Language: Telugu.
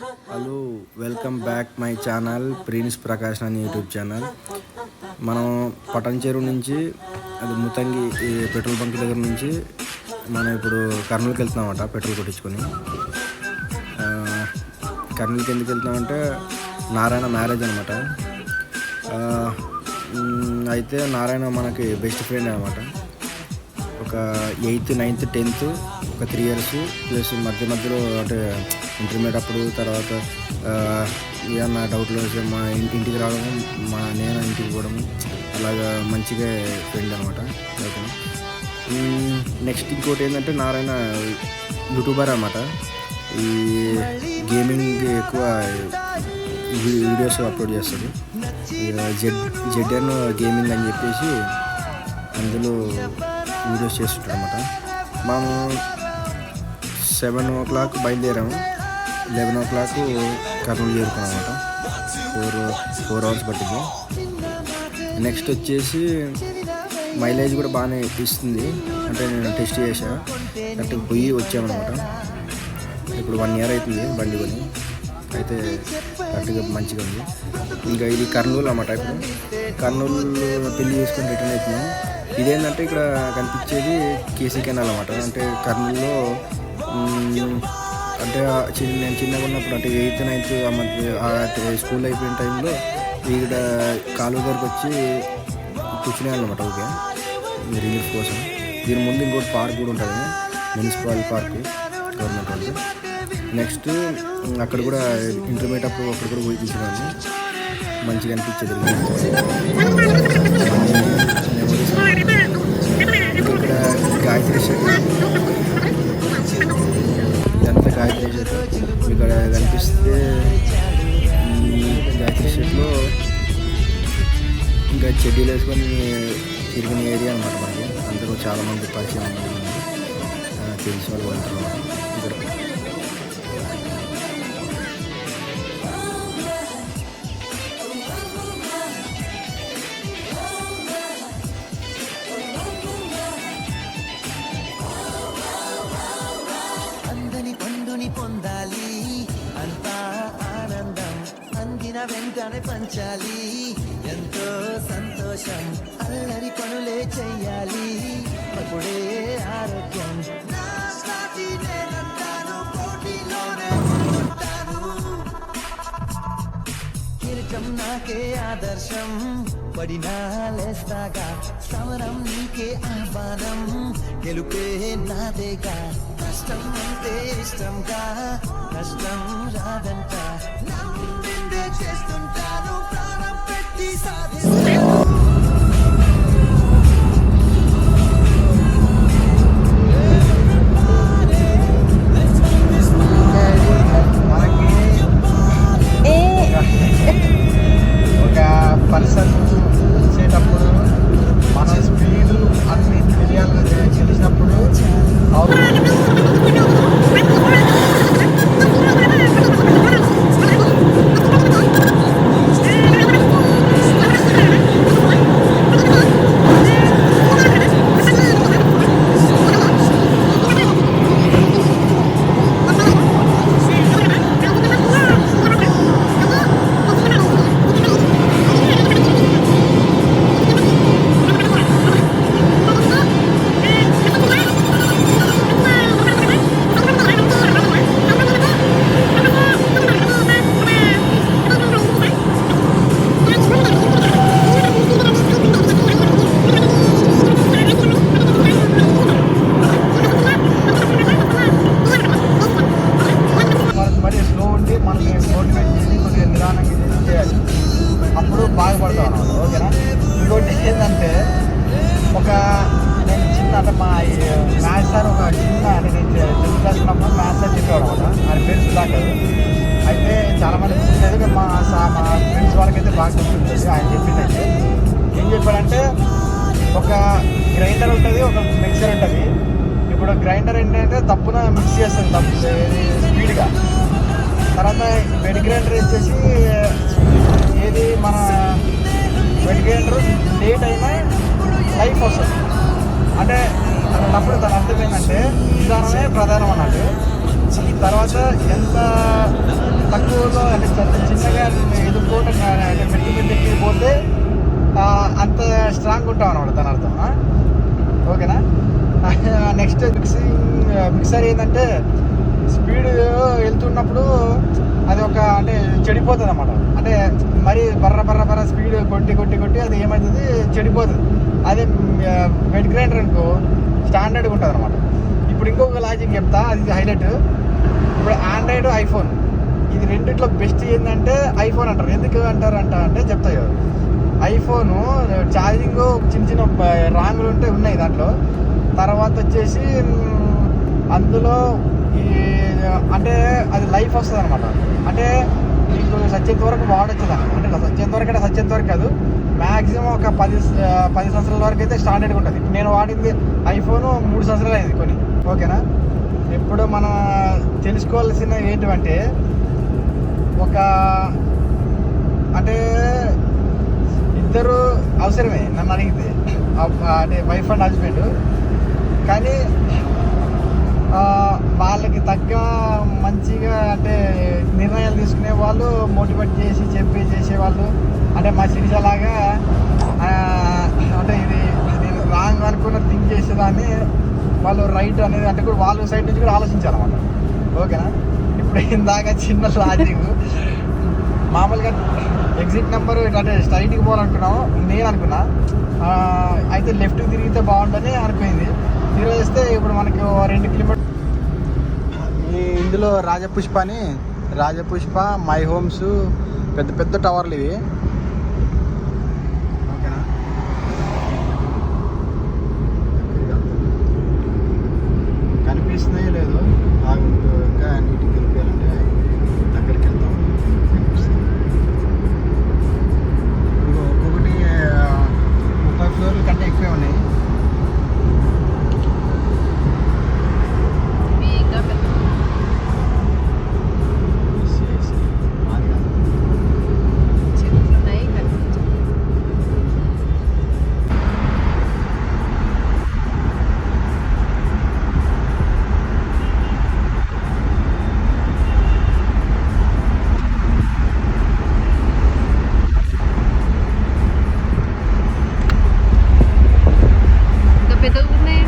Hello, welcome back my channel prince Prakash అని యూట్యూబ్ ఛానల్. మనం పటంచెరు నుంచి అది ముతంగి పెట్రోల్ బంక్ దగ్గర నుంచి మనం ఇప్పుడు కర్నూలుకి వెళ్తున్నామట పెట్రోల్ కొట్టించుకొని. కర్నూలుకి ఎందుకు వెళ్తున్నామంటే నారాయణ మ్యారేజ్ అనమాట. అయితే నారాయణ మనకి బెస్ట్ ఫ్రెండ్ అనమాట. ఒక 8th 9th 10th ఒక 3 years ప్లస్ మధ్యలో అంటే ఇంటర్మీడియట్ అప్పుడు తర్వాత ఏమన్నా డౌట్లు వస్తే మా ఇంటికి రావడం, నేను ఇంటికి పోవడం, అలాగా మంచిగా ఫ్రెండ్ అనమాట. ఓకే. నెక్స్ట్ ఇంకోటి ఏంటంటే నారాయణ యూట్యూబర్ అనమాట. ఈ గేమింగ్ ఎక్కువ వీడియోస్ అప్లోడ్ చేస్తాడు. జెడ్ఎన్ గేమింగ్ అని చెప్పేసి అందులో వీడియోస్ చేస్తుంటాడు అనమాట. మేము 7 o'clock బయలుదేరాము, 11 o'clock కర్నూలు చేరుకున్నాం అనమాట. 4 hours పట్టింది. నెక్స్ట్ వచ్చేసి మైలేజ్ కూడా బాగానే ఇస్తుంది. అంటే నేను టెస్ట్ చేసా, కరెక్ట్గా పోయి వచ్చామన్నమాట. ఇప్పుడు 1 year అవుతుంది బండి కొని, అయితే కరెక్ట్గా మంచిగా ఉంది. ఇంకా ఇది కర్నూలు అన్నమాట. ఇప్పుడు కర్నూలు పెళ్లి చేసుకొని రిటర్న్ అవుతున్నాం. ఇదేంటంటే ఇక్కడ కనిపించేది కేసీ కెనాల్ అన్నమాట. అంటే కర్నూలులో అంటే నేను చిన్నగా ఉన్నప్పుడు అంటే 8th 9th స్కూల్ అయిపోయిన టైంలో ఇక్కడ కాలువ దగ్గరకు వచ్చి కూర్చునేవాళ్ళు అనమాట. ఓకే, రిలీఫ్ కోసం. దీని ముందు ఇంకోటి పార్క్ కూడా ఉంటుంది, మున్సిపల్ పార్క్, గవర్నమెంట్ వాళ్ళు. నెక్స్ట్ అక్కడ కూడా ఇంటర్మీడియట్ అప్పుడు అక్కడ కూడా పోయి కూర్చున్నాను. మంచిగా అనిపించేది. ఇక్కడ గాయత్రి షెడ్, ఇదంతా గాయత్రి షెడ్. ఇక్కడ కనిపిస్తే గాయత్రి షెడ్లో ఇంకా చెడ్డీలు వేసుకొని తిరిగిన ఏరియా అనమాట. మనకి అందరూ చాలామంది పరిచయం తెలిసిన వాళ్ళు ఉంటారు అన్నమాట ఇక్కడ. పొందాలి అంతా ఆనందం, అందిన వెంటనే పంచాలి ఎంతో సంతోషం, అల్లరి పనులే చెయ్యాలి అప్పుడే ఆరోగ్యం. కిరకం నాకే ఆదర్శం, పడినా లేస్తాగా, సమరం నీకే ఆహ్వానం, గెలుపే నాదేగా. కష్టం అంటే ఇష్టంగా, కష్టం రాదంట, నిందే చేస్తుంటాను, ప్రాణం పెట్టి సాధిస్తాను. ఒక పర్సన్ వచ్చేటప్పుడు మన స్పీడు అన్ని తెలిసినప్పుడు బాగుపడతాం అన్నమాట. ఓకేనా. ఇంకోటి ఏంటంటే నేను చిన్న అంటే మా మ్యాథ్స్ సార్ ఒక చిన్న అంటే నేను చదువుతున్నప్పుడు మ్యాథ్స్ సార్ చెప్పేవాడు అనమాట. ఆయన పేరు సుధాకర్. అయితే చాలామంది గుర్తుండేది, మా ఫ్రెండ్స్ వాళ్ళకైతే బాగా గుర్తుంటుంది. ఆయన చెప్పిందంటే ఏం చెప్పాడంటే, ఒక గ్రైండర్ ఉంటుంది, ఒక మిక్సర్ ఉంటుంది. ఇప్పుడు గ్రైండర్ ఏంటంటే తప్పున మిక్స్ చేస్తుంది, తప్పు స్పీడ్గా. తర్వాత వెడ్ గ్రైండర్ వచ్చేసి ఏది మన వెడ్ గ్రైండర్ లేట్ అయినా లైఫ్ వస్తుంది. అంటే అన్నప్పుడు తన అర్థం ఏంటంటే నిదానమే ప్రధానం అన్నట్టు. తర్వాత ఎంత మెట్రోలో అంటే చిన్నగా ఎదుర్కోవటం అంటే మెట్టు మీద ఎక్కి పోతే అంత స్ట్రాంగ్ ఉంటాం అనమాట దాని అర్థం. ఓకేనా. నెక్స్ట్ మిక్సర్ ఏంటంటే స్పీడ్ వెళ్తున్నప్పుడు అది ఒక అంటే చెడిపోతుంది అన్నమాట. అంటే మరి బర్ర స్పీడ్ కొట్టి అది ఏమవుతుంది, చెడిపోతుంది. అదే వెట్ గ్రైండర్ అనుకో స్టాండర్డ్గా ఉంటుంది అనమాట. ఇప్పుడు ఇంకొక లాజిక్ చెప్తా, అది హైలైట్. ఇప్పుడు ఆండ్రాయిడ్, ఐఫోన్ ఇది రెండిట్లో బెస్ట్ ఏంటంటే ఐఫోన్ అంటారు. ఎందుకు అంటే చెప్తా కదా. ఐఫోను ఛార్జింగ్ చిన్న రాంగులు ఉన్నాయి దాంట్లో. తర్వాత వచ్చేసి అందులో ఈ అంటే అది లైఫ్ వస్తుంది అనమాట. అంటే నీకు సచ్చేంత వరకు వాడచ్చు దాన్ని. అంటే సచ్చేంత వరకు కాదు, మ్యాక్సిమం ఒక 10 సంవత్సరాల వరకు అయితే స్టాండర్డ్గా ఉంటుంది. ఇప్పుడు నేను వాడింది ఐఫోను 3 సంవత్సరాలు అయింది కొని. ఓకేనా. ఇప్పుడు మనం తెలుసుకోవాల్సిన ఏంటంటే ఒక అంటే ఇద్దరు అవసరమే నన్ను అడిగితే, అంటే వైఫ్ అండ్ హస్బెండ్. కానీ వాళ్ళకి తగ్గ మంచిగా అంటే నిర్ణయాలు తీసుకునే వాళ్ళు, మోటివేట్ చేసి చేసేవాళ్ళు. అంటే మా సిరిజలాగా అంటే ఇది నేను రాంగ్ అనుకున్న థింక్ చేసేదాన్ని వాళ్ళు రైట్ అనేది అంటే కూడా వాళ్ళ సైడ్ నుంచి కూడా ఆలోచించాలన్నమాట. ఓకేనా. ఇప్పుడు ఇందాక చిన్న లాజిక్, మామూలుగా ఎగ్జిట్ నెంబర్ అంటే స్ట్రైట్కి పోవాలనుకున్నాము నేను అనుకున్నా. అయితే లెఫ్ట్కి తిరిగితే బాగుంటుంది అనుకుంది. తిరిగేస్తే ఇప్పుడు మనకి 2 కిలోమీటర్ ఇందులో రాజపుష్ప మై హోమ్స్ పెద్ద టవర్లు ఇవి. ఓకేనా. కనిపిస్తున్నాయి లేదు, ఇంకా నీటికి వెళ్ళిపోయాలంటే దగ్గరికి వెళ్తాం. ఒక్కొక్కటి 30 ఫ్లోర్ల కంటే ఎక్కువే ఉన్నాయి. పెద్దగా ఉన్నాయి.